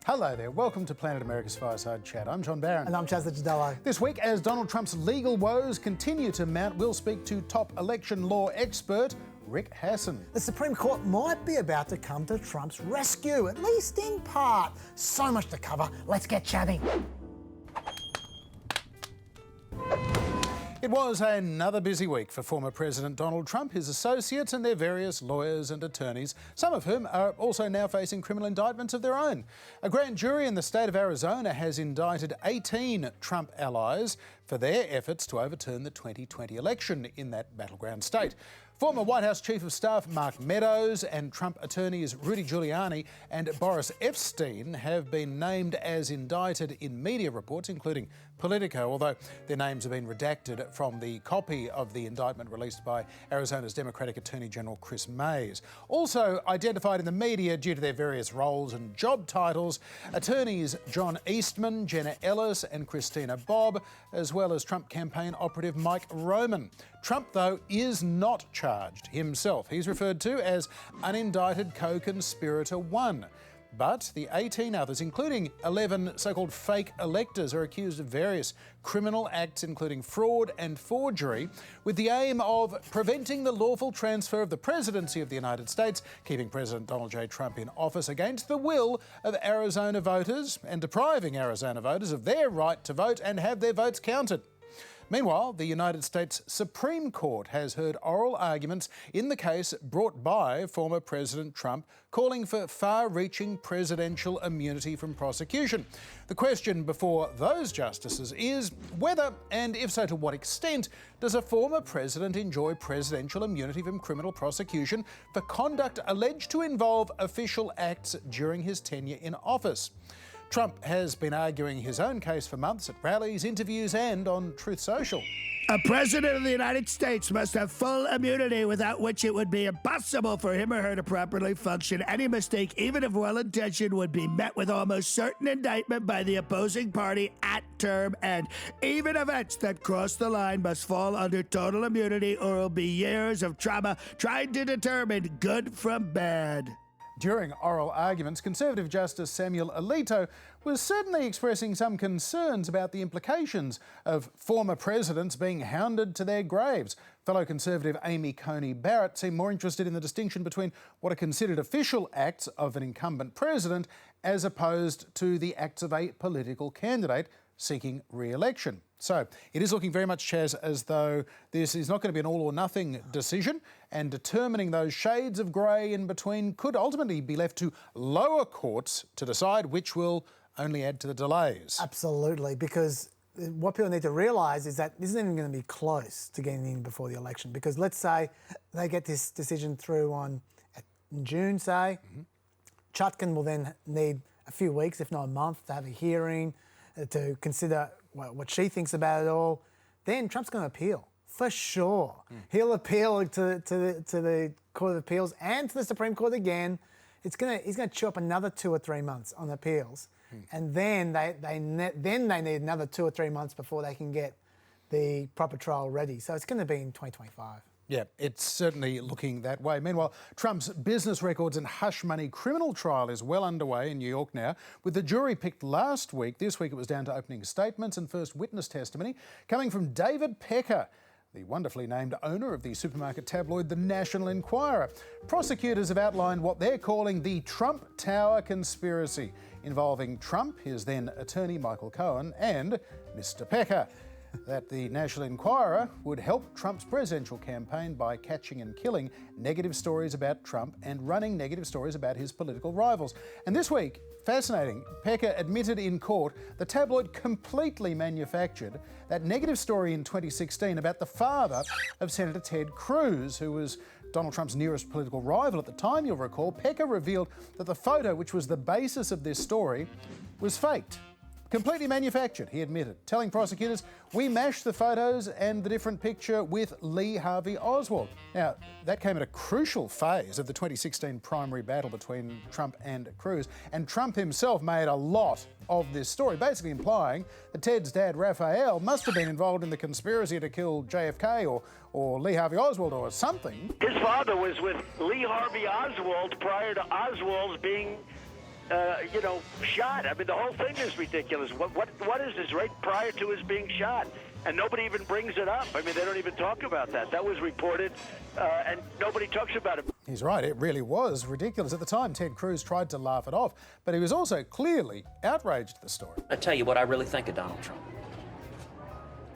Hello there, welcome to Planet America's Fireside Chat. I'm John Barron. And I'm Chaz Gidello. This week, as Donald Trump's legal woes continue to mount, we'll speak to top election law expert Rick Hasen. The Supreme Court might be about to come to Trump's rescue, at least in part. So much to cover, let's get chatting. It was another busy week for former President Donald Trump, his associates and their various lawyers and attorneys, some of whom are also now facing criminal indictments of their own. A grand jury in the state of Arizona has indicted 18 Trump allies for their efforts to overturn the 2020 election in that battleground state. Former White House Chief of Staff Mark Meadows and Trump attorneys Rudy Giuliani and Boris Epstein have been named as indicted in media reports, including Politico, although their names have been redacted from the copy of the indictment released by Arizona's Democratic Attorney General Chris Mays. Also identified in the media due to their various roles and job titles, attorneys John Eastman, Jenna Ellis and Christina Bobb, as well as Trump campaign operative Mike Roman. Trump, though, is not charged himself. He's referred to as unindicted co-conspirator 1. But the 18 others, including 11 so-called fake electors, are accused of various criminal acts, including fraud and forgery, with the aim of preventing the lawful transfer of the presidency of the United States, keeping President Donald J. Trump in office against the will of Arizona voters and depriving Arizona voters of their right to vote and have their votes counted. Meanwhile, the United States Supreme Court has heard oral arguments in the case brought by former President Trump, calling for far-reaching presidential immunity from prosecution. The question before those justices is whether, and if so to what extent, does a former president enjoy presidential immunity from criminal prosecution for conduct alleged to involve official acts during his tenure in office. Trump has been arguing his own case for months at rallies, interviews and on Truth Social. A president of the United States must have full immunity, without which it would be impossible for him or her to properly function. Any mistake, even if well-intentioned, would be met with almost certain indictment by the opposing party at term end. Even events that cross the line must fall under total immunity, or it will be years of trauma trying to determine good from bad. During oral arguments, Conservative Justice Samuel Alito was certainly expressing some concerns about the implications of former presidents being hounded to their graves. Fellow Conservative Amy Coney Barrett seemed more interested in the distinction between what are considered official acts of an incumbent president as opposed to the acts of a political candidate seeking re-election. So it is looking very much, Chaz, as though this is not going to be an all-or-nothing decision, and determining those shades of grey in between could ultimately be left to lower courts to decide, which will only add to the delays. Absolutely, because what people need to realise is that this isn't even going to be close to getting in before the election, because let's say they get this decision through in June, say. Chutkan will then need a few weeks, if not a month, to have a hearing, to consider what she thinks about it all. Then Trump's going to appeal, for sure. He'll appeal to the Court of Appeals and to the Supreme Court again. He's going to chew up another 2 or 3 months on appeals. And then they need another 2 or 3 months before they can get the proper trial ready. So it's going to be in 2025. Yeah, it's certainly looking that way. Meanwhile, Trump's business records and hush money criminal trial is well underway in New York now. With the jury picked last week, this week it was down to opening statements and first witness testimony coming from David Pecker, the wonderfully named owner of the supermarket tabloid The National Enquirer. Prosecutors have outlined what they're calling the Trump Tower conspiracy, involving Trump, his then attorney Michael Cohen, and Mr. Pecker. That the National Enquirer would help Trump's presidential campaign by catching and killing negative stories about Trump and running negative stories about his political rivals. And this week, fascinating, Pecker admitted in court the tabloid completely manufactured that negative story in 2016 about the father of Senator Ted Cruz, who was Donald Trump's nearest political rival at the time, you'll recall. Pecker revealed that the photo, which was the basis of this story, was faked. Completely manufactured, he admitted, telling prosecutors, we mashed the photos and the different picture with Lee Harvey Oswald. Now, that came at a crucial phase of the 2016 primary battle between Trump and Cruz, and Trump himself made a lot of this story, basically implying that Ted's dad, Raphael, must have been involved in the conspiracy to kill JFK or Lee Harvey Oswald or something. His father was with Lee Harvey Oswald prior to Oswald's being shot. I mean, the whole thing is ridiculous. What is this right prior to his being shot? And nobody even brings it up. I mean, they don't even talk about that. That was reported, and nobody talks about it. He's right, it really was ridiculous. At the time, Ted Cruz tried to laugh it off, but he was also clearly outraged at the story. I tell you what I really think of Donald Trump.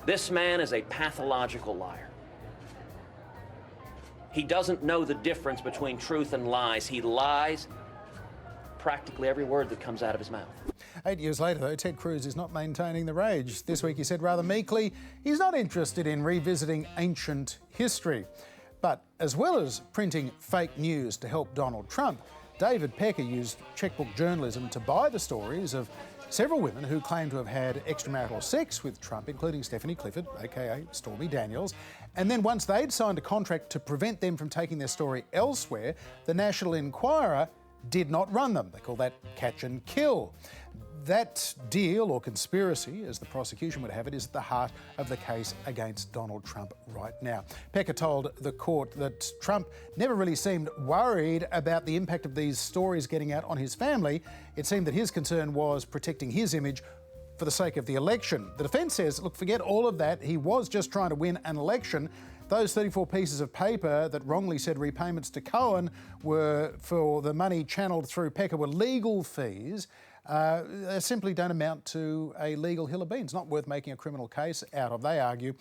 This man is a pathological liar. He doesn't know the difference between truth and lies. He lies practically every word that comes out of his mouth. 8 years later, though, Ted Cruz is not maintaining the rage. This week he said rather meekly he's not interested in revisiting ancient history. But as well as printing fake news to help Donald Trump, David Pecker used checkbook journalism to buy the stories of several women who claim to have had extramarital sex with Trump, including Stephanie Clifford, aka Stormy Daniels. And then once they'd signed a contract to prevent them from taking their story elsewhere, the National Enquirer did not run them. They call that catch and kill. That deal, or conspiracy, as the prosecution would have it, is at the heart of the case against Donald Trump right now. Pecker told the court that Trump never really seemed worried about the impact of these stories getting out on his family. It seemed that his concern was protecting his image for the sake of the election. The defence says, look, forget all of that. He was just trying to win an election. Those 34 pieces of paper that wrongly said repayments to Cohen were for the money channeled through Pecker were legal fees. They simply don't amount to a legal hill of beans, not worth making a criminal case out of. They argue,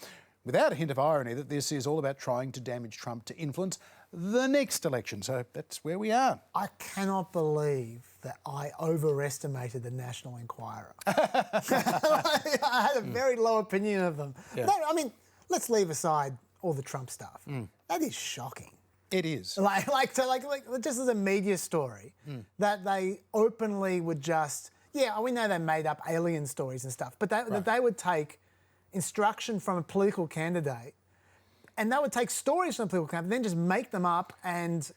without a hint of irony, that this is all about trying to damage Trump to influence the next election. So that's where we are. I cannot believe that I overestimated the National Enquirer. I had a very low opinion of them. Yeah. No, I mean, let's leave aside all the Trump stuff. That is shocking. It is. Like just as a media story, that they openly would just, we know they made up alien stories and stuff, but that they would take instruction from a political candidate, and they would take stories from a political candidate, then just make them up and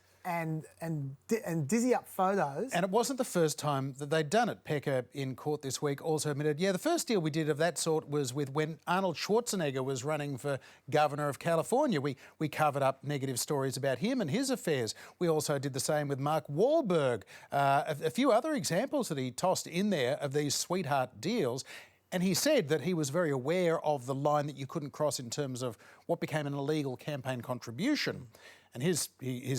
dizzy up photos. And it wasn't the first time that they'd done it. Pecker in court this week also admitted, the first deal we did of that sort was with when Arnold Schwarzenegger was running for governor of California. We covered up negative stories about him and his affairs. We also did the same with Mark Wahlberg. A few other examples that he tossed in there of these sweetheart deals. And he said that he was very aware of the line that you couldn't cross in terms of what became an illegal campaign contribution. And his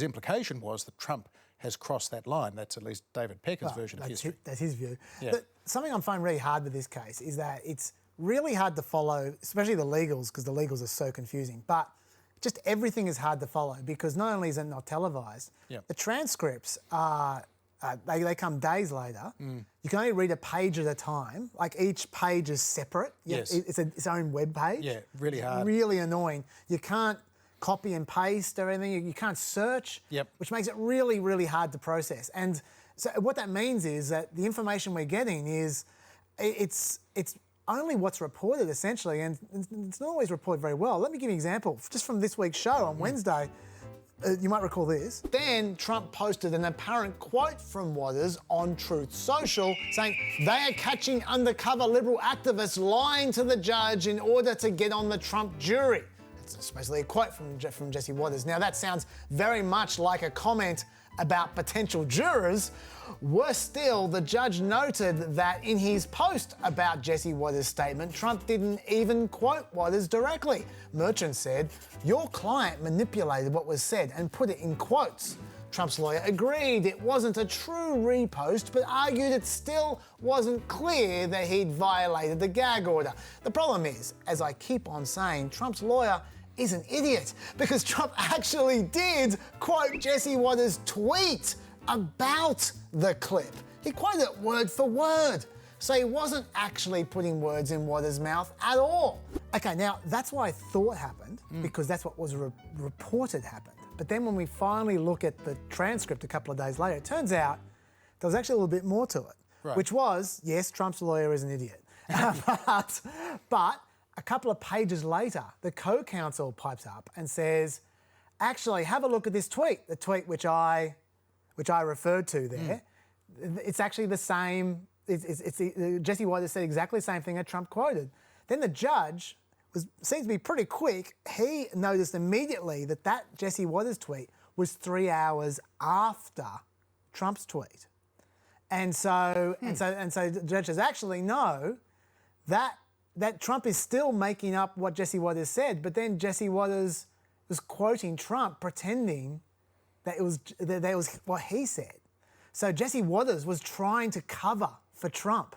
implication was that Trump has crossed that line. That's at least David Pecker's version of history. That's his view. Yeah. But something I'm finding really hard with this case is that it's really hard to follow, especially the legals, because the legals are so confusing. But just everything is hard to follow because not only is it not televised, the transcripts are, they come days later. You can only read a page at a time. Like each page is separate. Yes. It's its own web page. Yeah, really hard. Really annoying. You can't copy and paste or anything. You can't search, which makes it really, really hard to process. And so what that means is that the information we're getting is it's only what's reported essentially, and it's not always reported very well. Let me give you an example. Just from this week's show on Wednesday, you might recall this. Then Trump posted an apparent quote from Waters on Truth Social saying, they are catching undercover liberal activists lying to the judge in order to get on the Trump jury. It's supposedly a quote from Jesse Waters. Now that sounds very much like a comment about potential jurors. Worse still, the judge noted that in his post about Jesse Waters' statement, Trump didn't even quote Waters directly. Merchant said, your client manipulated what was said and put it in quotes. Trump's lawyer agreed it wasn't a true repost, but argued it still wasn't clear that he'd violated the gag order. The problem is, as I keep on saying, Trump's lawyer is an idiot because Trump actually did quote Jesse Waters' tweet about the clip. He quoted it word for word. So he wasn't actually putting words in Waters' mouth at all. Okay, now that's what I thought happened because that's what was reported happened. But then when we finally look at the transcript a couple of days later, it turns out there was actually a little bit more to it, which was, yes, Trump's lawyer is an idiot. but a couple of pages later, the co-counsel pipes up and says, actually, have a look at this tweet, the tweet which I referred to there. It's actually the same. Jesse Waters said exactly the same thing that Trump quoted. Then the judge seems to be pretty quick. He noticed immediately that Jesse Waters tweet was 3 hours after Trump's tweet. And so the judges actually know that Trump is still making up what Jesse Waters said, but then Jesse Waters was quoting Trump, pretending that it was what he said. So Jesse Waters was trying to cover for Trump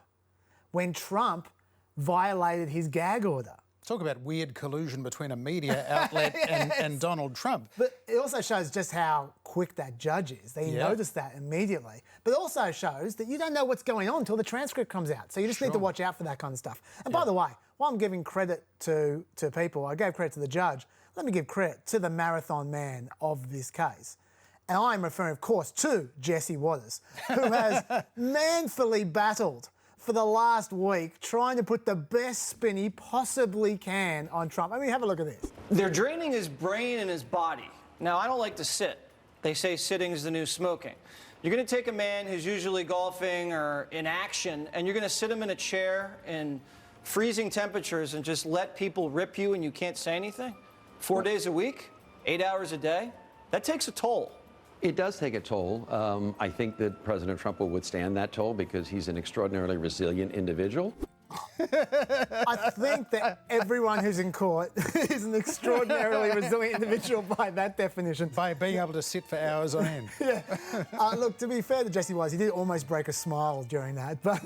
when Trump violated his gag order. Talk about weird collusion between a media outlet Yes. and Donald Trump. But it also shows just how quick that judge is. They noticed that immediately. But it also shows that you don't know what's going on until the transcript comes out. So you just need to watch out for that kind of stuff. And by the way, while I'm giving credit to people, I gave credit to the judge, let me give credit to the marathon man of this case. And I'm referring, of course, to Jesse Waters, who has manfully battled for the last week, trying to put the best spin he possibly can on Trump. I mean, have a look at this. They're draining his brain and his body. Now, I don't like to sit. They say sitting is the new smoking. You're going to take a man who's usually golfing or in action, and you're going to sit him in a chair in freezing temperatures and just let people rip you and you can't say anything? 4 days a week, 8 hours a day? That takes a toll. It does take a toll. I think that President Trump will withstand that toll because he's an extraordinarily resilient individual. I think that everyone who's in court is an extraordinarily resilient individual by that definition. By being able to sit for hours on end. Look, to be fair to Jesse Waters, he did almost break a smile during that, but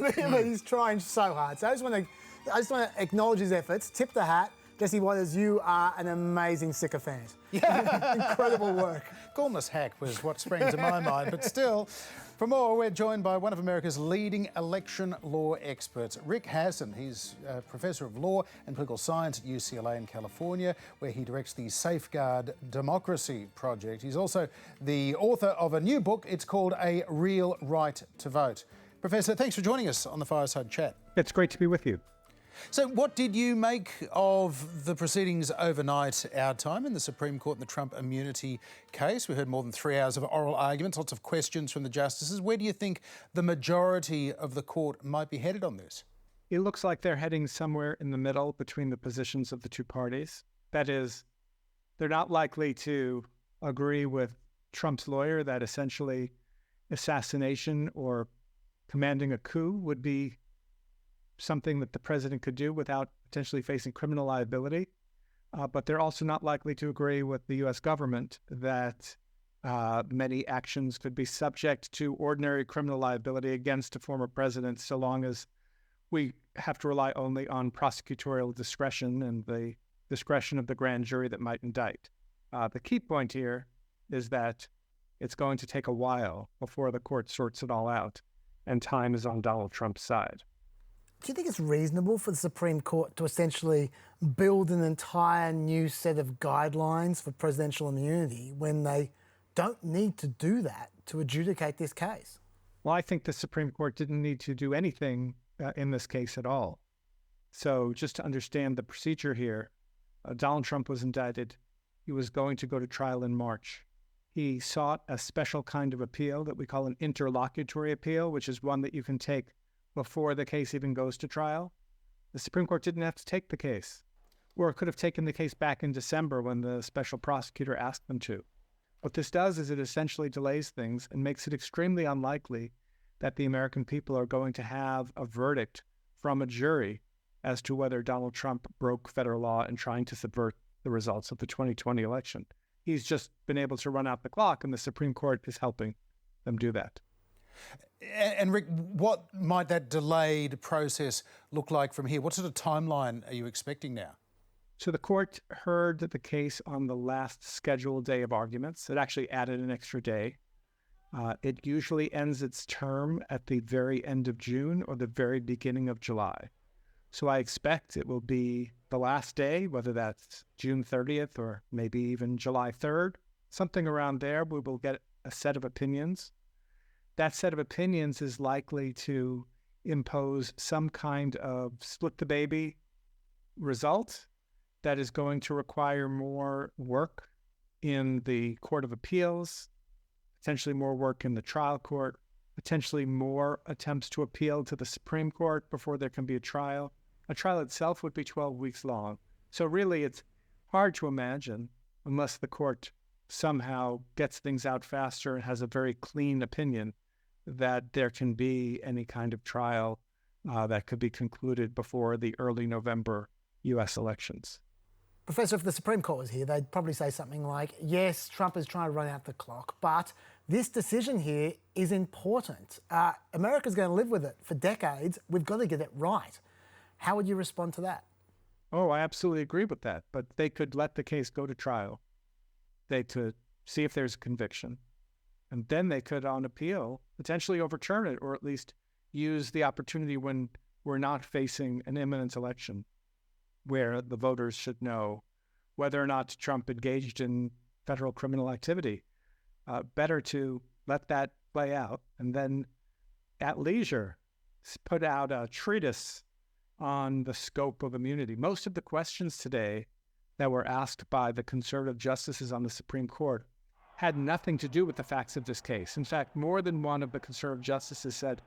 he's trying so hard. So I just want to acknowledge his efforts, tip the hat. Jesse Waters, you are an amazing sycophant. Incredible work. Gormless hack was what sprang to my mind, but still, for more, we're joined by one of America's leading election law experts, Rick Hasen. He's a professor of law and political science at UCLA in California, where he directs the Safeguard Democracy Project. He's also the author of a new book. It's called A Real Right to Vote. Professor, thanks for joining us on the Fireside Chat. It's great to be with you. So what did you make of the proceedings overnight our time in the Supreme Court in the Trump immunity case? We heard more than 3 hours of oral arguments, lots of questions from the justices. Where do you think the majority of the court might be headed on this? It looks like they're heading somewhere in the middle between the positions of the two parties. That is, they're not likely to agree with Trump's lawyer that essentially assassination or commanding a coup would be something that the president could do without potentially facing criminal liability. But they're also not likely to agree with the U.S. government that many actions could be subject to ordinary criminal liability against a former president, so long as we have to rely only on prosecutorial discretion and the discretion of the grand jury that might indict. The key point here is that it's going to take a while before the court sorts it all out, and time is on Donald Trump's side. Do you think it's reasonable for the Supreme Court to essentially build an entire new set of guidelines for presidential immunity when they don't need to do that to adjudicate this case? Well, I think the Supreme Court didn't need to do anything in this case at all. So just to understand the procedure here, Donald Trump was indicted. He was going to go to trial in March. He sought a special kind of appeal that we call an interlocutory appeal, which is one that you can take before the case even goes to trial. The Supreme Court didn't have to take the case, or it could have taken the case back in December when the special prosecutor asked them to. What this does is it essentially delays things and makes it extremely unlikely that the American people are going to have a verdict from a jury as to whether Donald Trump broke federal law in trying to subvert the results of the 2020 election. He's just been able to run out the clock, and the Supreme Court is helping them do that. And Rick, what might that delayed process look like from here? What sort of timeline are you expecting now? So the court heard the case on the last scheduled day of arguments. It actually added an extra day. It usually ends its term at the very end of June or the very beginning of July. So I expect it will be the last day, whether that's June 30th or maybe even July 3rd, something around there. We will get a set of opinions. That set of opinions is likely to impose some kind of split the baby result that is going to require more work in the Court of Appeals, potentially more work in the trial court, potentially more attempts to appeal to the Supreme Court before there can be a trial. A trial itself would be 12 weeks long. So really it's hard to imagine, unless the court somehow gets things out faster and has a very clean opinion, that there can be any kind of trial that could be concluded before the early November U.S. elections. Professor, if the Supreme Court was here, they'd probably say something like, yes, Trump is trying to run out the clock, but this decision here is important. America's going to live with it for decades. We've got to get it right. How would you respond to that? Oh, I absolutely agree with that. But they could let the case go to trial. They could see if there's a conviction. And then they could, on appeal, potentially overturn it, or at least use the opportunity when we're not facing an imminent election where the voters should know whether or not Trump engaged in federal criminal activity. Better to let that play out and then at leisure put out a treatise on the scope of immunity. Most of the questions today that were asked by the conservative justices on the Supreme Court had nothing to do with the facts of this case. In fact, more than one of the conservative justices said,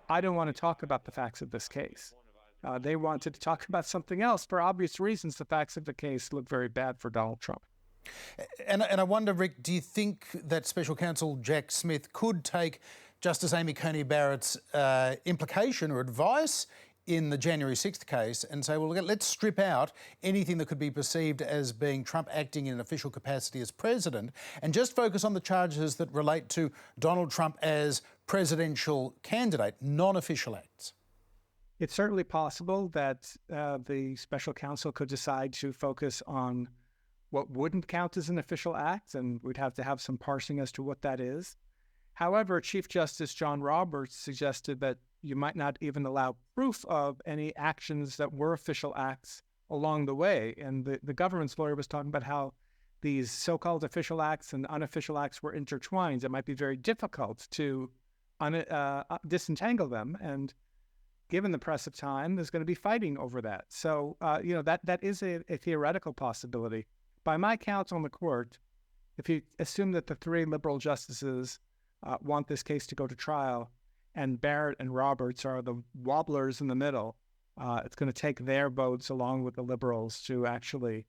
I don't want to talk about the facts of this case. They wanted to talk about something else. For obvious reasons, the facts of the case look very bad for Donald Trump. And I wonder, Rick, do you think that Special Counsel Jack Smith could take Justice Amy Coney Barrett's implication or advice in the January 6th case and say, well, let's strip out anything that could be perceived as being Trump acting in an official capacity as president and just focus on the charges that relate to Donald Trump as presidential candidate, non-official acts? It's certainly possible that the special counsel could decide to focus on what wouldn't count as an official act, and we'd have to have some parsing as to what that is. However, Chief Justice John Roberts suggested that you might not even allow proof of any actions that were official acts along the way. And the government's lawyer was talking about how these so-called official acts and unofficial acts were intertwined. It might be very difficult to disentangle them. And given the press of time, there's going to be fighting over that. So, that is a theoretical possibility. By my count on the court, if you assume that the three liberal justices want this case to go to trial, and Barrett and Roberts are the wobblers in the middle, it's going to take their votes along with the liberals to actually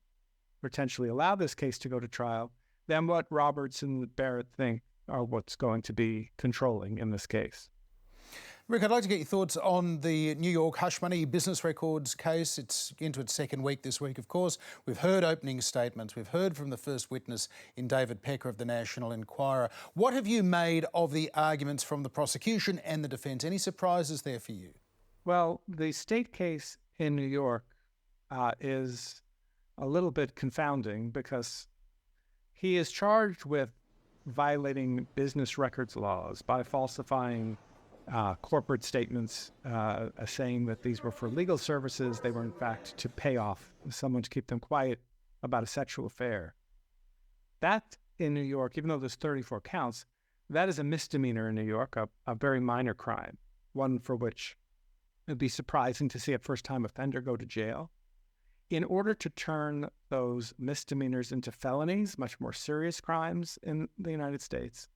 potentially allow this case to go to trial. Then what Roberts and Barrett think are what's going to be controlling in this case. Rick, I'd like to get your thoughts on the New York hush money business records case. It's into its second week this week, of course. We've heard opening statements. We've heard from the first witness in David Pecker of the National Enquirer. What have you made of the arguments from the prosecution and the defence? Any surprises there for you? Well, the state case in New York is a little bit confounding because he is charged with violating business records laws by falsifying corporate statements saying that these were for legal services. They were, in fact, to pay off someone to keep them quiet about a sexual affair. That, in New York, even though there's 34 counts, that is a misdemeanor in New York, a very minor crime, one for which it would be surprising to see a first-time offender go to jail. In order to turn those misdemeanors into felonies, much more serious crimes in the United States,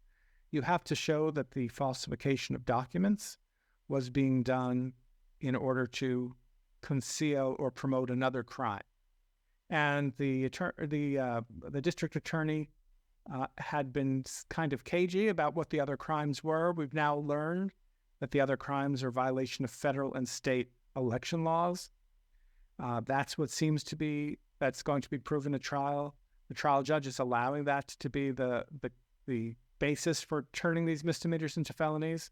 you have to show that the falsification of documents was being done in order to conceal or promote another crime. And the district attorney had been kind of cagey about what the other crimes were. We've now learned that the other crimes are violation of federal and state election laws. That's what seems to be, that's going to be proven at trial. The trial judge is allowing that to be the basis for turning these misdemeanors into felonies.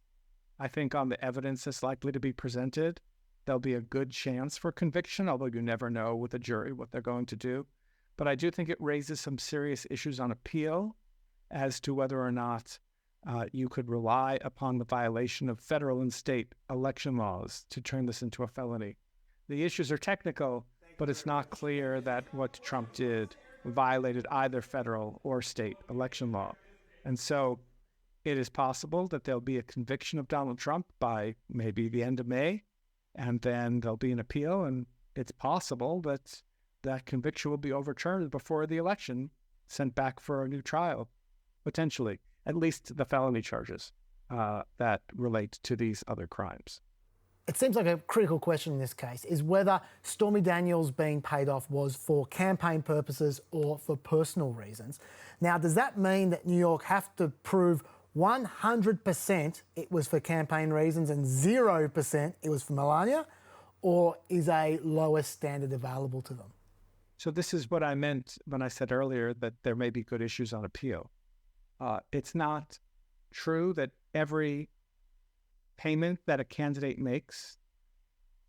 I think on the evidence that's likely to be presented, there'll be a good chance for conviction, although you never know with a jury what they're going to do. But I do think it raises some serious issues on appeal as to whether or not you could rely upon the violation of federal and state election laws to turn this into a felony. The issues are technical, but it's not clear that what Trump did violated either federal or state election law. And so it is possible that there'll be a conviction of Donald Trump by maybe the end of May, and then there'll be an appeal, and it's possible that that conviction will be overturned before the election, sent back for a new trial, potentially, at least the felony charges that relate to these other crimes. It seems like a critical question in this case is whether Stormy Daniels being paid off was for campaign purposes or for personal reasons. Now, does that mean that New York have to prove 100% it was for campaign reasons and 0% it was for Melania, or is a lower standard available to them? So this is what I meant when I said earlier that there may be good issues on appeal. It's not true that every payment that a candidate makes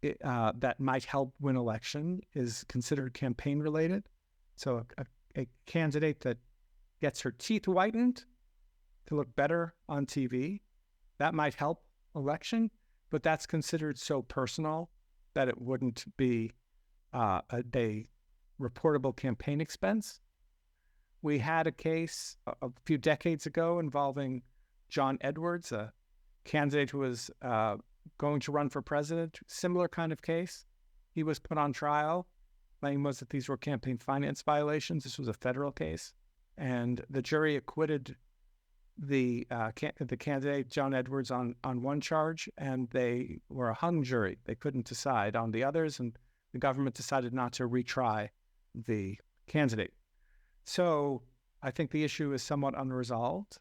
that might help win election is considered campaign related. So a candidate that gets her teeth whitened to look better on TV, that might help election, but that's considered so personal that it wouldn't be a reportable campaign expense. We had a case a few decades ago involving John Edwards, a candidate who was going to run for president, similar kind of case. He was put on trial. Claim was that these were campaign finance violations. This was a federal case. And the jury acquitted the candidate, John Edwards, on one charge, and they were a hung jury. They couldn't decide on the others, and the government decided not to retry the candidate. So I think the issue is somewhat unresolved.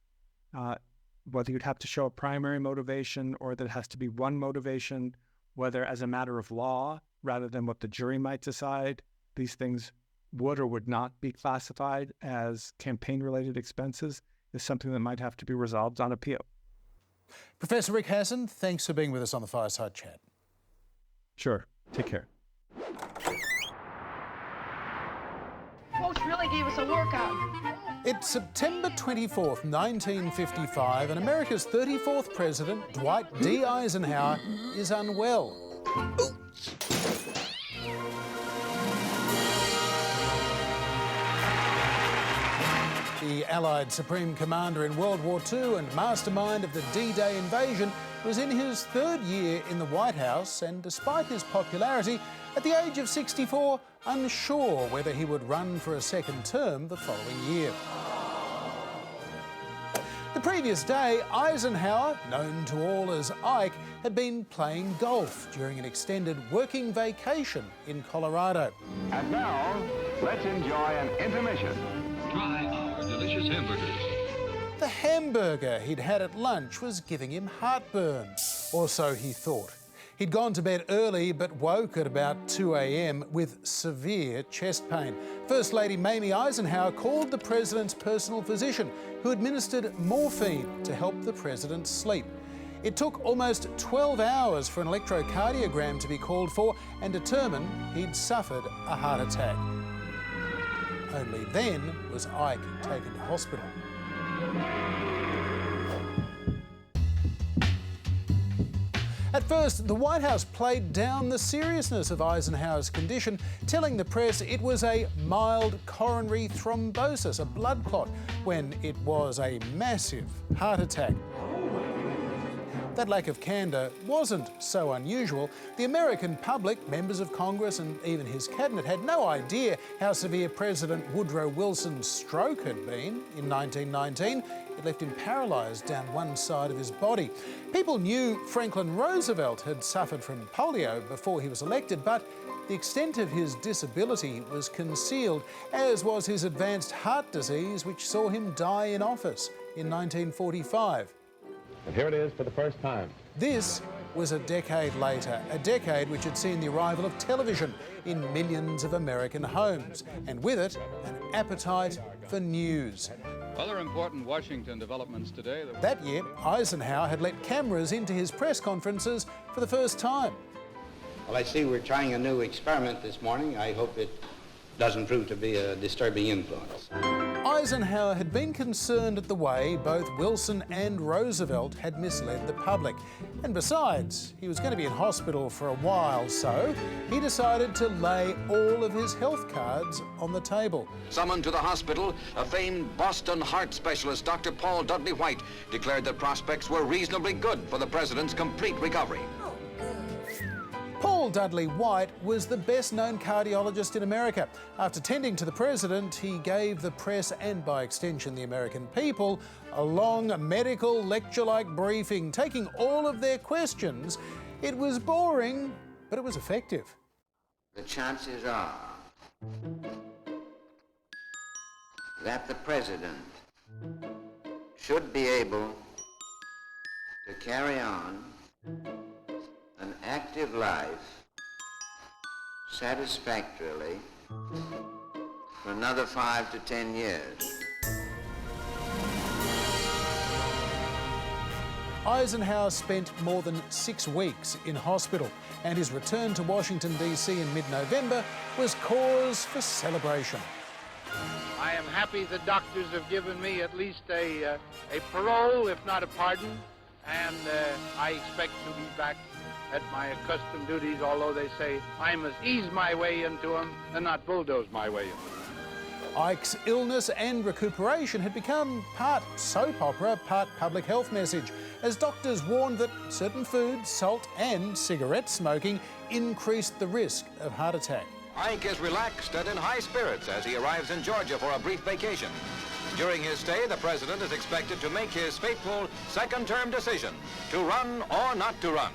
Whether you'd have to show a primary motivation or that it has to be one motivation, whether as a matter of law, rather than what the jury might decide, these things would or would not be classified as campaign-related expenses, is something that might have to be resolved on appeal. Professor Rick Hasen, thanks for being with us on the Fireside Chat. Sure. Take care. Coach really gave us a workout. It's September 24th, 1955, and America's 34th president, Dwight D. Eisenhower, is unwell. The Allied Supreme Commander in World War II and mastermind of the D-Day invasion was in his third year in the White House, and despite his popularity, at the age of 64, unsure whether he would run for a second term the following year. The previous day, Eisenhower, known to all as Ike, had been playing golf during an extended working vacation in Colorado. And now, let's enjoy an intermission. Try our delicious hamburgers. The hamburger he'd had at lunch was giving him heartburn, or so he thought. He'd gone to bed early but woke at about 2 a.m. with severe chest pain. First Lady Mamie Eisenhower called the president's personal physician, who administered morphine to help the president sleep. It took almost 12 hours for an electrocardiogram to be called for and determined he'd suffered a heart attack. Only then was Ike taken to hospital. At first, the White House played down the seriousness of Eisenhower's condition, telling the press it was a mild coronary thrombosis, a blood clot, when it was a massive heart attack. That lack of candour wasn't so unusual. The American public, members of Congress and even his cabinet had no idea how severe President Woodrow Wilson's stroke had been in 1919. It left him paralysed down one side of his body. People knew Franklin Roosevelt had suffered from polio before he was elected, but the extent of his disability was concealed, as was his advanced heart disease, which saw him die in office in 1945. And here it is for the first time. This was a decade later, a decade which had seen the arrival of television in millions of American homes, and with it, an appetite for news. Other important Washington developments today. That year, Eisenhower had let cameras into his press conferences for the first time. Well, I see we're trying a new experiment this morning. I hope it doesn't prove to be a disturbing influence. Eisenhower had been concerned at the way both Wilson and Roosevelt had misled the public. And besides, he was going to be in hospital for a while, so he decided to lay all of his health cards on the table. Summoned to the hospital, a famed Boston heart specialist, Dr. Paul Dudley White, declared that prospects were reasonably good for the president's complete recovery. Paul Dudley White was the best-known cardiologist in America. After tending to the president, he gave the press, and by extension the American people, a long medical lecture-like briefing, taking all of their questions. It was boring, but it was effective. The chances are that the president should be able to carry on an active life satisfactorily for another 5 to 10 years. Eisenhower spent more than 6 weeks in hospital, and his return to Washington, D.C. in mid-November was cause for celebration. I am happy the doctors have given me at least a parole, if not a pardon, and I expect to be back at my accustomed duties, although they say I must ease my way into them and not bulldoze my way into them. Ike's illness and recuperation had become part soap opera, part public health message, as doctors warned that certain foods, salt and cigarette smoking increased the risk of heart attack. Ike is relaxed and in high spirits as he arrives in Georgia for a brief vacation. During his stay, the president is expected to make his fateful second-term decision, to run or not to run.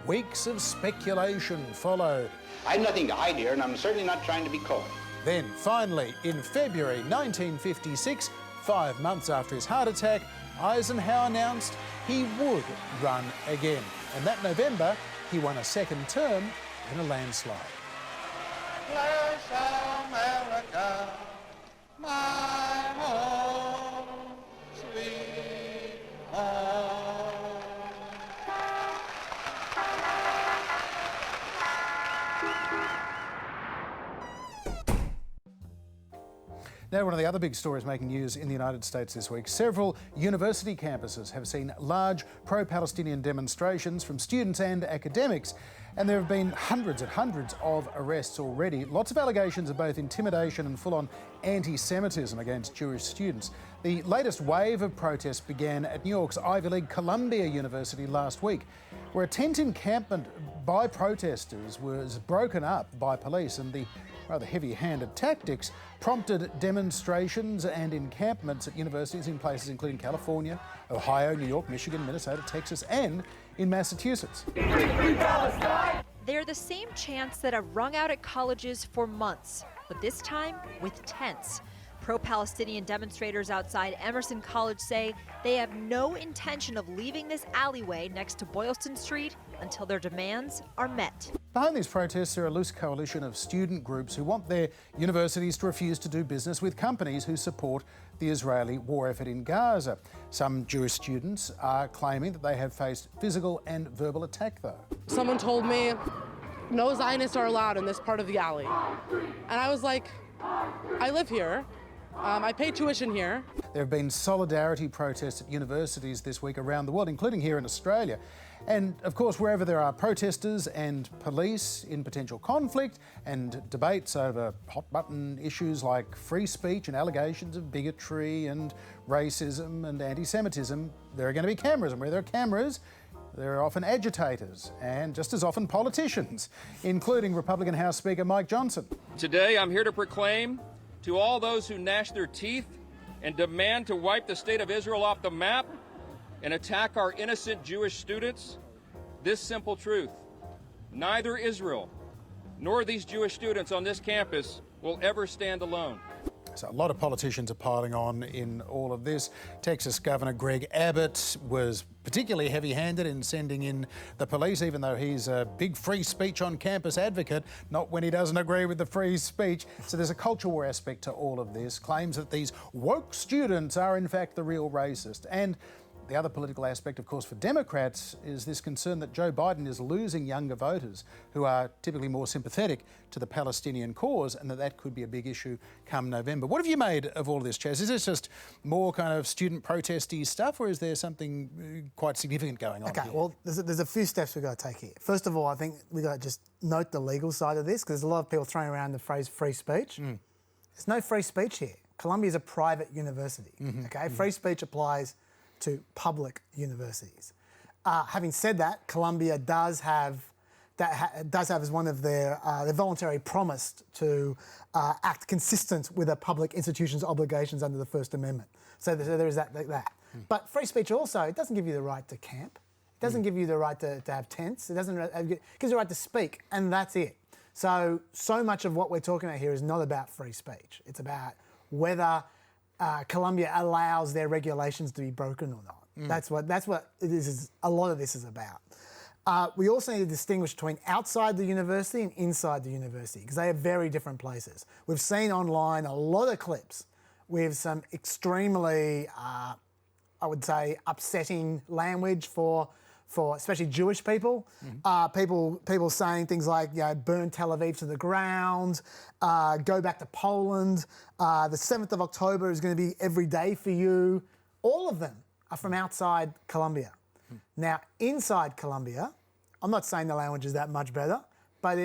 Weeks of speculation followed. I have nothing to hide here, and I'm certainly not trying to be coy. Then, finally, in February 1956, 5 months after his heart attack, Eisenhower announced he would run again. And that November, he won a second term in a landslide. Bless America, my home, sweet home. Now, one of the other big stories making news in the United States this week, several university campuses have seen large pro-Palestinian demonstrations from students and academics, and there have been hundreds and hundreds of arrests already. Lots of allegations of both intimidation and full-on anti-Semitism against Jewish students. The latest wave of protests began at New York's Ivy League Columbia University last week, where a tent encampment by protesters was broken up by police, and the rather heavy-handed tactics prompted demonstrations and encampments at universities in places including California, Ohio, New York, Michigan, Minnesota, Texas, and in Massachusetts. They're the same chants that have rung out at colleges for months, but this time with tents. Pro-Palestinian demonstrators outside Emerson College say they have no intention of leaving this alleyway next to Boylston Street until their demands are met. Behind these protests are a loose coalition of student groups who want their universities to refuse to do business with companies who support the Israeli war effort in Gaza. Some Jewish students are claiming that they have faced physical and verbal attack, though. Someone told me no Zionists are allowed in this part of the alley. And I was like, I live here. I pay tuition here. There have been solidarity protests at universities this week around the world, including here in Australia. And of course, wherever there are protesters and police in potential conflict and debates over hot-button issues like free speech and allegations of bigotry and racism and anti-Semitism, there are going to be cameras. And where there are cameras, there are often agitators and just as often politicians, including Republican House Speaker Mike Johnson. Today, I'm here to proclaim to all those who gnash their teeth and demand to wipe the state of Israel off the map and attack our innocent Jewish students, this simple truth: neither Israel nor these Jewish students on this campus will ever stand alone. So a lot of politicians are piling on in all of this. Texas Governor Greg Abbott was particularly heavy-handed in sending in the police, even though he's a big free speech on campus advocate, not when he doesn't agree with the free speech. So there's a culture war aspect to all of this, claims that these woke students are in fact the real racist. And the other political aspect, of course, for Democrats is this concern that Joe Biden is losing younger voters who are typically more sympathetic to the Palestinian cause, and that could be a big issue come November. What have you made of all of this, Chaz? Is this just more kind of student protesty stuff, or is there something quite significant going on Okay, here? well, there's a few steps we've got to take here. First of all, I think we've got to just note the legal side of this, because there's a lot of people throwing around the phrase free speech. There's no free speech here. Columbia is a private university, okay? Free speech applies to public universities. Having said that, Columbia does have as one of their voluntary promise to act consistent with a public institution's obligations under the First Amendment. So there is that. But free speech also, it doesn't give you the right to camp. It doesn't give you the right to have tents. It gives you the right to speak, and that's it. So much of what we're talking about here is not about free speech. It's about whether Columbia allows their regulations to be broken or not. That's what it is. A lot of this is about. We also need to distinguish between outside the university and inside the university because they are very different places. We've seen online a lot of clips with some extremely, I would say, upsetting language for especially Jewish people. People saying things like, burn Tel Aviv to the ground, go back to Poland. The 7th of October is going to be every day for you. All of them are from outside Colombia. Now, inside Colombia, I'm not saying the language is that much better, but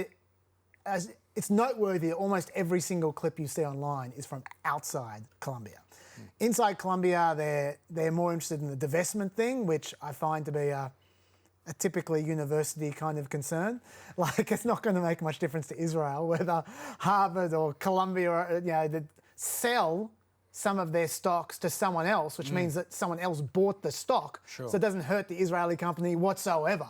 it's noteworthy that almost every single clip you see online is from outside Colombia. Inside Colombia, they're more interested in the divestment thing, which I find to be a typically university kind of concern. Like, it's not going to make much difference to Israel whether Harvard or Columbia, sell some of their stocks to someone else, which means that someone else bought the stock, so it doesn't hurt the Israeli company whatsoever.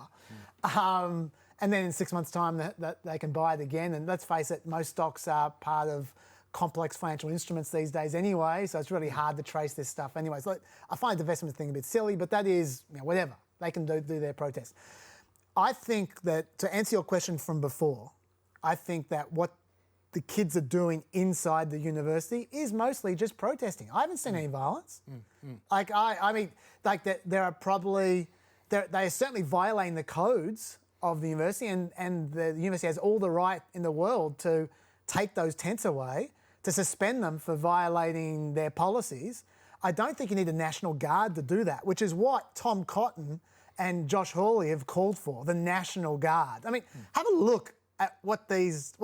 And then in 6 months' time, that they can buy it again. And let's face it, most stocks are part of complex financial instruments these days anyway, so it's really hard to trace this stuff anyway. So I find the divestment thing a bit silly, but that is, whatever. They can do their protest. I think that, to answer your question from before, I think that what the kids are doing inside the university is mostly just protesting. I haven't seen any violence. Like, I mean, like there are probably, they are certainly violating the codes of the university, and the university has all the right in the world to take those tents away, to suspend them for violating their policies. I don't think you need a National Guard to do that, which is what Tom Cotton and Josh Hawley have called for, the National Guard. I mean, have a look at what these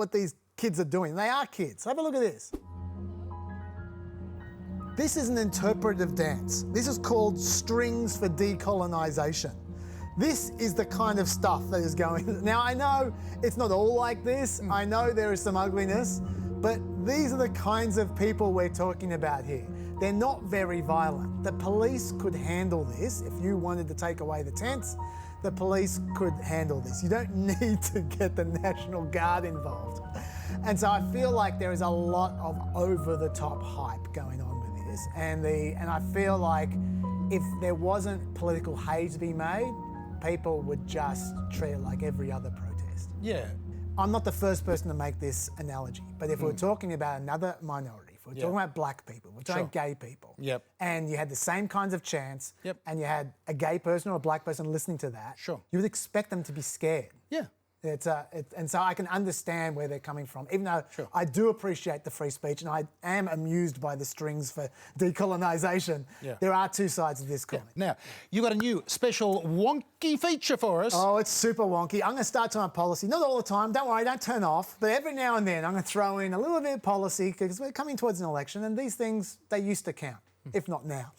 kids are doing. They are kids. Have a look at this. This is an interpretive dance. This is called Strings for Decolonisation. This is the kind of stuff that is going. Now, I know it's not all like this. I know there is some ugliness, but these are the kinds of people we're talking about here. They're not very violent. The police could handle this. If you wanted to take away the tents, the police could handle this. You don't need to get the National Guard involved. And so I feel like there is a lot of over-the-top hype going on with this. And I feel like if there wasn't political hay to be made, people would just treat it like every other protest. Yeah. I'm not the first person to make this analogy, but if we're talking about another minority, if we're talking about black people, we're talking gay people, and you had the same kinds of chants, and you had a gay person or a black person listening to that, you would expect them to be scared. Yeah. And so I can understand where they're coming from, even though I do appreciate the free speech and I am amused by the strings for decolonisation. There are two sides of this coin. Now, you've got a new special wonky feature for us. Oh, it's super wonky. I'm going to start to my policy. Not all the time, don't worry, don't turn off. But every now and then I'm going to throw in a little bit of policy because we're coming towards an election and these things, they used to count, if not now.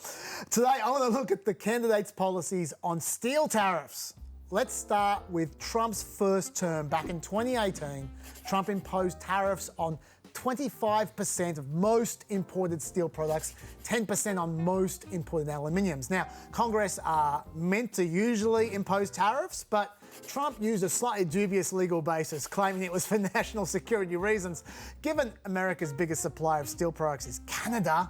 Today, I want to look at the candidates' policies on steel tariffs. Let's start with Trump's first term. Back in 2018, Trump imposed tariffs on 25% of most imported steel products, 10% on most imported aluminiums. Now, Congress are meant to usually impose tariffs, but Trump used a slightly dubious legal basis, claiming it was for national security reasons. Given America's biggest supplier of steel products is Canada,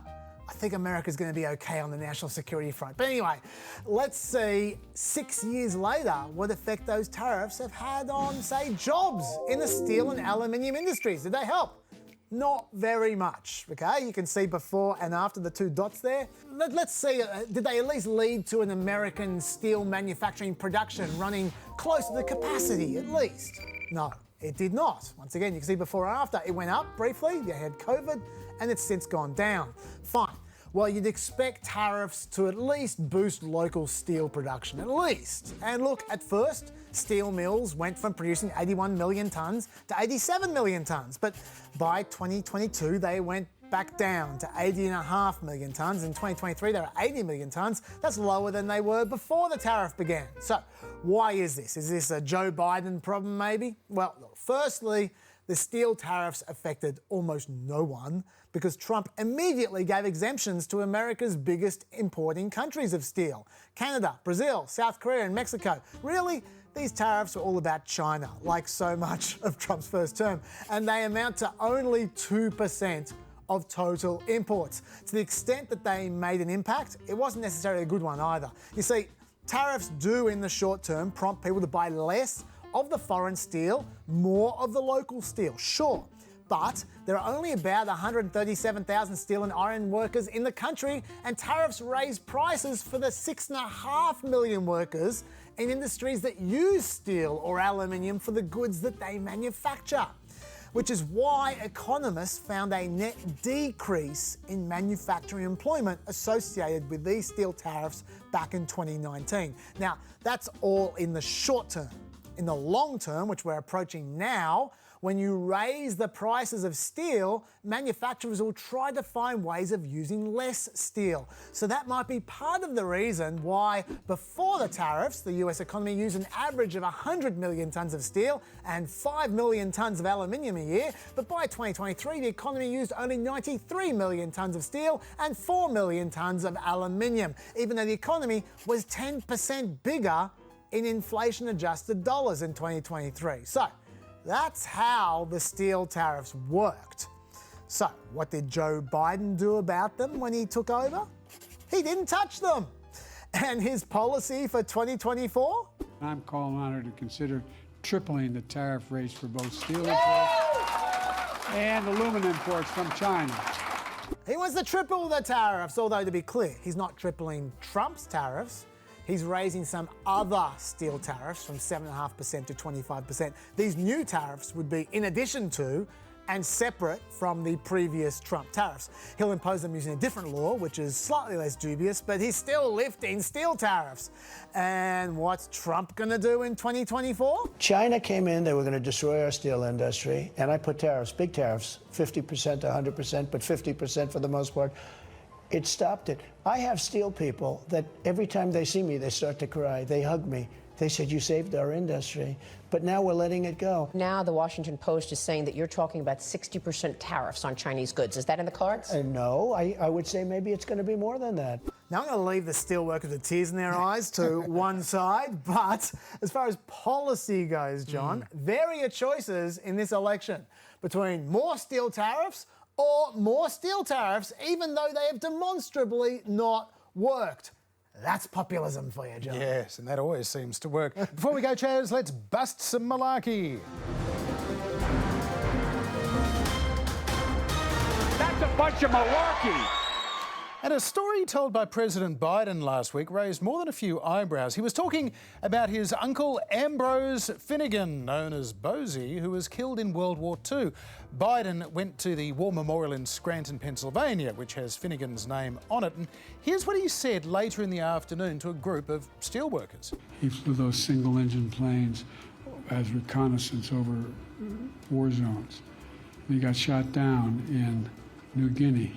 I think America's going to be okay on the national security front. But anyway, let's see 6 years later what effect those tariffs have had on, say, jobs in the steel and aluminium industries. Did they help? Not very much, okay? You can see before and after the two dots there. Let's see, did they at least lead to an American steel manufacturing production running close to the capacity, at least? No, it did not. Once again, you can see before and after. It went up briefly, you had COVID, and it's since gone down. Fine. Well, you'd expect tariffs to at least boost local steel production, at least. And look, at first, steel mills went from producing 81 million tonnes to 87 million tonnes. But by 2022, they went back down to 80.5 million tonnes. In 2023, they were 80 million tonnes. That's lower than they were before the tariff began. So why is this? Is this a Joe Biden problem, maybe? Well, look, firstly, the steel tariffs affected almost no one because Trump immediately gave exemptions to America's biggest importing countries of steel. Canada, Brazil, South Korea and Mexico. Really, these tariffs are all about China, like so much of Trump's first term, and they amount to only 2% of total imports. To the extent that they made an impact, it wasn't necessarily a good one either. You see, tariffs do in the short term prompt people to buy less of the foreign steel, more of the local steel, sure. But there are only about 137,000 steel and iron workers in the country, and tariffs raise prices for the 6.5 million workers in industries that use steel or aluminium for the goods that they manufacture. Which is why economists found a net decrease in manufacturing employment associated with these steel tariffs back in 2019. Now, that's all in the short term. In the long term, which we're approaching now, when you raise the prices of steel, manufacturers will try to find ways of using less steel. So that might be part of the reason why before the tariffs, the US economy used an average of 100 million tonnes of steel and 5 million tonnes of aluminium a year. But by 2023, the economy used only 93 million tonnes of steel and 4 million tonnes of aluminium, even though the economy was 10% bigger in inflation-adjusted dollars in 2023. So that's how the steel tariffs worked. So what did Joe Biden do about them when he took over? He didn't touch them. And his policy for 2024? I'm calling on her to consider tripling the tariff rates for both steel imports and aluminum imports from China. He wants to triple the tariffs, although to be clear, he's not tripling Trump's tariffs. He's raising some other steel tariffs from 7.5% to 25%. These new tariffs would be in addition to and separate from the previous Trump tariffs. He'll impose them using a different law, which is slightly less dubious, but he's still lifting steel tariffs. And what's Trump going to do in 2024? China came in, they were going to destroy our steel industry, and I put tariffs, big tariffs, 50% to 100%, but 50% for the most part. It stopped it. I have steel people that every time they see me, they start to cry. They hug me. They said, you saved our industry, but now we're letting it go. Now the Washington Post is saying that you're talking about 60% tariffs on Chinese goods. Is that in the cards? No, I would say maybe it's going to be more than that. Now I'm going to leave the steelworkers with tears in their eyes to one side, but as far as policy goes, John, there are your choices in this election between more steel tariffs or more steel tariffs, even though they have demonstrably not worked. That's populism for you, John. Yes, and that always seems to work. Before we go, Chaz, let's bust some malarkey. That's a bunch of malarkey. And a story told by President Biden last week raised more than a few eyebrows. He was talking about his uncle Ambrose Finnegan, known as Bosie, who was killed in World War II. Biden went to the War Memorial in Scranton, Pennsylvania, which has Finnegan's name on it. And here's what he said later in the afternoon to a group of steelworkers. He flew those single-engine planes as reconnaissance over war zones. He got shot down in New Guinea.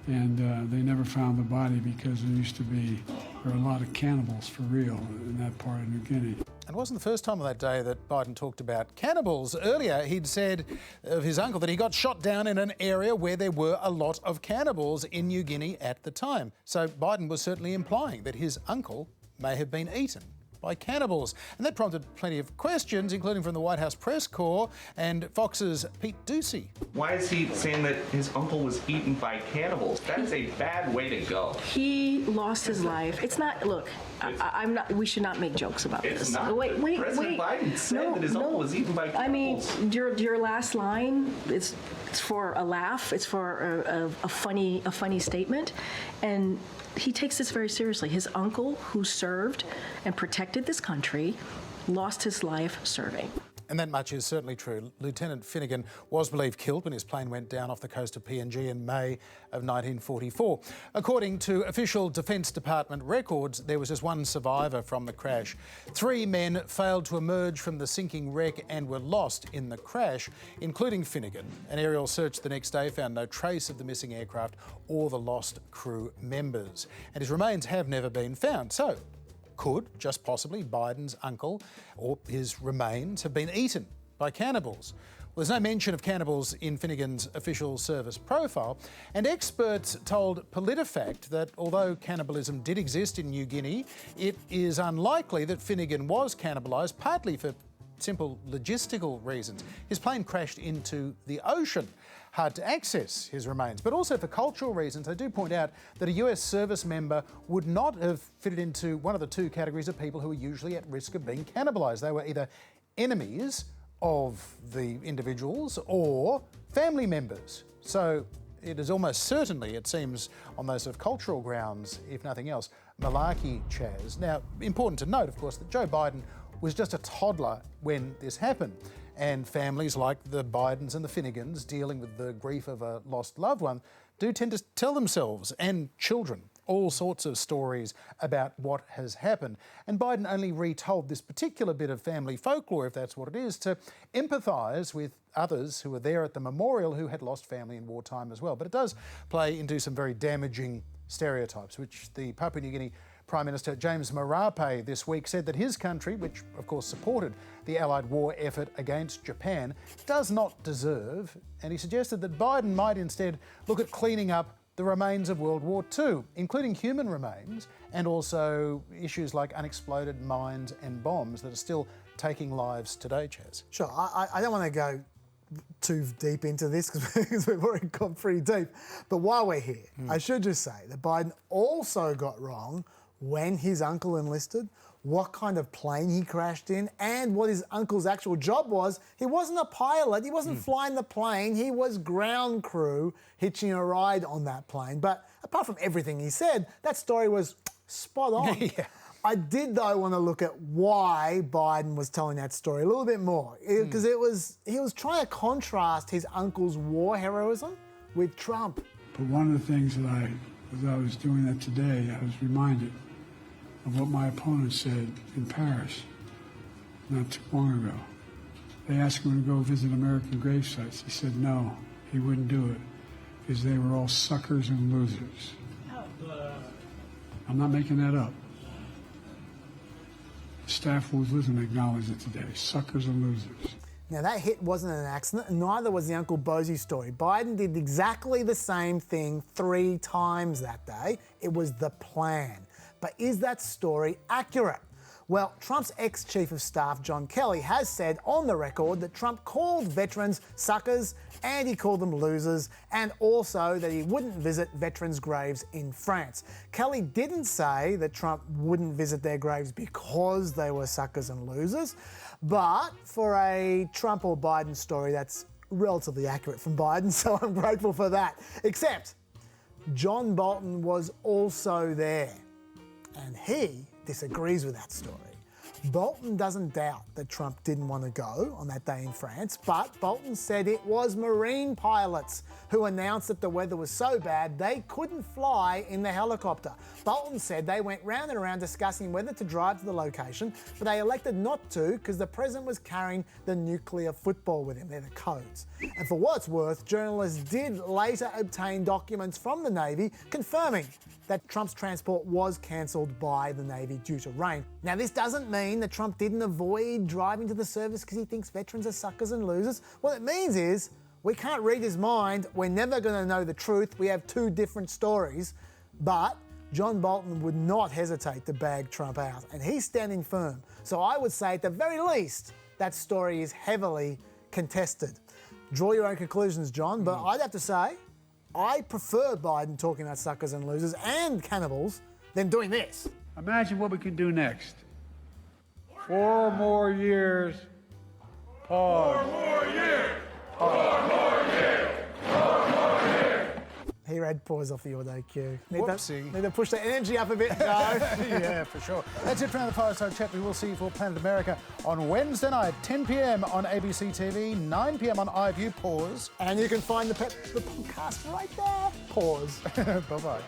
And they never found the body because there are a lot of cannibals for real in that part of New Guinea. And it wasn't the first time on that day that Biden talked about cannibals. Earlier, he'd said of his uncle that he got shot down in an area where there were a lot of cannibals in New Guinea at the time. So Biden was certainly implying that his uncle may have been eaten by cannibals. And that prompted plenty of questions, including from the White House press corps and Fox's Pete Ducey. Why is he saying that his uncle was eaten by cannibals? That is a bad way to go. He lost his life. It's not, look, I'm not, we should not make jokes about this. It's not. Wait. President Biden said that his uncle was eaten by cannibals. I mean, your last line, it's for a laugh. It's for a funny statement. And he takes this very seriously. His uncle, who served and protected this country, lost his life serving. And that much is certainly true. Lieutenant Finnegan was believed killed when his plane went down off the coast of PNG in May of 1944. According to official Defence Department records, there was just one survivor from the crash. 3 men failed to emerge from the sinking wreck and were lost in the crash, including Finnegan. An aerial search the next day found no trace of the missing aircraft or the lost crew members. And his remains have never been found. So, could, just possibly, Biden's uncle or his remains have been eaten by cannibals? Well, there's no mention of cannibals in Finnegan's official service profile, and experts told PolitiFact that although cannibalism did exist in New Guinea, it is unlikely that Finnegan was cannibalised, partly for simple logistical reasons. His plane crashed into the ocean. Hard to access his remains, but also for cultural reasons. They do point out that a US service member would not have fitted into one of the two categories of people who are usually at risk of being cannibalised. They were either enemies of the individuals or family members. So it is almost certainly, it seems, on those sort of cultural grounds, if nothing else, Malarkey Chaz. Now, important to note, of course, that Joe Biden was just a toddler when this happened. And families like the Bidens and the Finnegans dealing with the grief of a lost loved one do tend to tell themselves and children all sorts of stories about what has happened. And Biden only retold this particular bit of family folklore, if that's what it is, to empathise with others who were there at the memorial who had lost family in wartime as well. But it does play into some very damaging stereotypes, which the Papua New Guinea Prime Minister James Marape this week said that his country, which of course supported the Allied war effort against Japan, does not deserve, and he suggested that Biden might instead look at cleaning up the remains of World War II, including human remains and also issues like unexploded mines and bombs that are still taking lives today, Chaz. Sure, I don't want to go too deep into this because we've already gone pretty deep. But while we're here, I should just say that Biden also got wrong when his uncle enlisted, what kind of plane he crashed in, and what his uncle's actual job was. He wasn't a pilot, he wasn't flying the plane, he was ground crew hitching a ride on that plane. But apart from everything he said, that story was spot on. Yeah. I did, though, want to look at why Biden was telling that story a little bit more, because he was trying to contrast his uncle's war heroism with Trump. But one of the things that as I was doing that today, I was reminded of what my opponent said in Paris not too long ago. They asked him to go visit American grave sites. He said no, he wouldn't do it because they were all suckers and losers. I'm not making that up. The staff who was with him acknowledged it today. Suckers and losers. Now, that hit wasn't an accident, and neither was the Uncle Bosie story. Biden did exactly the same thing 3 times that day. It was the plan. But is that story accurate? Well, Trump's ex-chief of staff, John Kelly, has said on the record that Trump called veterans suckers and he called them losers, and also that he wouldn't visit veterans' graves in France. Kelly didn't say that Trump wouldn't visit their graves because they were suckers and losers, but for a Trump or Biden story, that's relatively accurate from Biden, so I'm grateful for that. Except John Bolton was also there, and he disagrees with that story. Bolton doesn't doubt that Trump didn't want to go on that day in France, but Bolton said it was Marine pilots who announced that the weather was so bad they couldn't fly in the helicopter. Bolton said they went round and around discussing whether to drive to the location, but they elected not to because the president was carrying the nuclear football with him. They're the codes. And for what it's worth, journalists did later obtain documents from the Navy confirming that Trump's transport was cancelled by the Navy due to rain. Now, this doesn't mean that Trump didn't avoid driving to the service because he thinks veterans are suckers and losers. What it means is we can't read his mind. We're never going to know the truth. We have 2 different stories. But John Bolton would not hesitate to bag Trump out, and he's standing firm. So I would say, at the very least, that story is heavily contested. Draw your own conclusions, John, but I'd have to say, I prefer Biden talking about suckers and losers and cannibals than doing this. Imagine what we can do next. 4 more years. Pause. 4 more years. 4 more years. 4 more years. He read pause off the auto cue. Whoopsie. Need to push the energy up a bit, Joe. Yeah, for sure. That's it for another Fireside Chat. We will see you for Planet America on Wednesday night, 10 p.m. on ABC TV, 9 p.m. on iView. Pause. And you can find the podcast right there. Pause. Bye-bye.